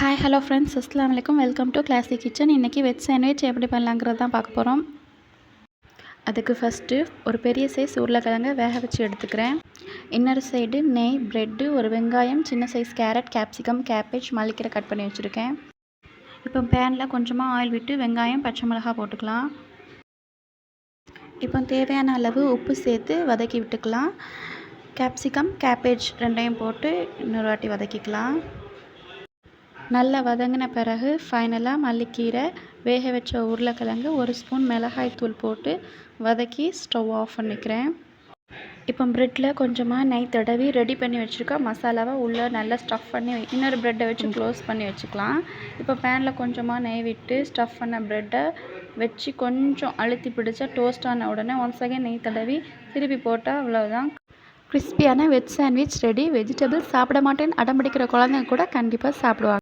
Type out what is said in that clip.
Hi hello friends, அஸ்ஸலாமு அலைக்கும். Welcome to classic kitchen. இன்றைக்கி வெஜ் சாண்ட்விச் எப்படி பண்ணலாங்கிறது தான் பார்க்க போகிறோம். அதுக்கு ஃபஸ்ட்டு ஒரு பெரிய சைஸ் உருளைக்கிழங்கு வேக வச்சு எடுத்துக்கிறேன். இன்னொரு சைடு நெய், ப்ரெட்டு, ஒரு வெங்காயம், சின்ன சைஸ் கேரட், கேப்சிகம், கேபேஜ், மல்லிக்கீரை கட் பண்ணி வச்சுருக்கேன். இப்போ பேனில் கொஞ்சமாக ஆயில் விட்டு வெங்காயம், பச்சை மிளகாய் போட்டுக்கலாம். இப்போ தேவையான அளவு உப்பு சேர்த்து வதக்கி விட்டுக்கலாம். கேப்சிகம், கேபேஜ் ரெண்டையும் போட்டு இன்னொரு வாட்டி வதக்கிக்கலாம். நல்லா வதங்கின பிறகு ஃபைனலாக மல்லிக்கீரை, வேக வச்ச உருளைக்கிழங்கு, ஒரு ஸ்பூன் மிளகாய் தூள் போட்டு வதக்கி ஸ்டவ் ஆஃப் பண்ணிக்கிறேன். இப்போ ப்ரெட்டில் கொஞ்சமாக நெய் தடவி ரெடி பண்ணி வச்சுருக்க மசாலாவை உள்ளே நல்லா ஸ்டஃப் பண்ணி இன்னொரு ப்ரெட்டை வச்சு க்ளோஸ் பண்ணி வச்சுக்கலாம். இப்போ பேனில் கொஞ்சமாக நெய் விட்டு ஸ்டஃப் பண்ண ப்ரெட்டை வச்சு கொஞ்சம் அழுத்தி பிடிச்சா டோஸ்ட் ஆன உடனே ஒன்ஸ் அகைன் நெய் தடவி திருப்பி போட்டால் அவ்வளோதான். கிறிஸ்பியான வெஜ் சாண்ட்விச் ரெடி. வெஜிடபிள்ஸ் சாப்பிட மாட்டேன்னு அடம்பிடிக்கிற குழந்தைங்க கூட கண்டிப்பாக சாப்பிடுவாங்க.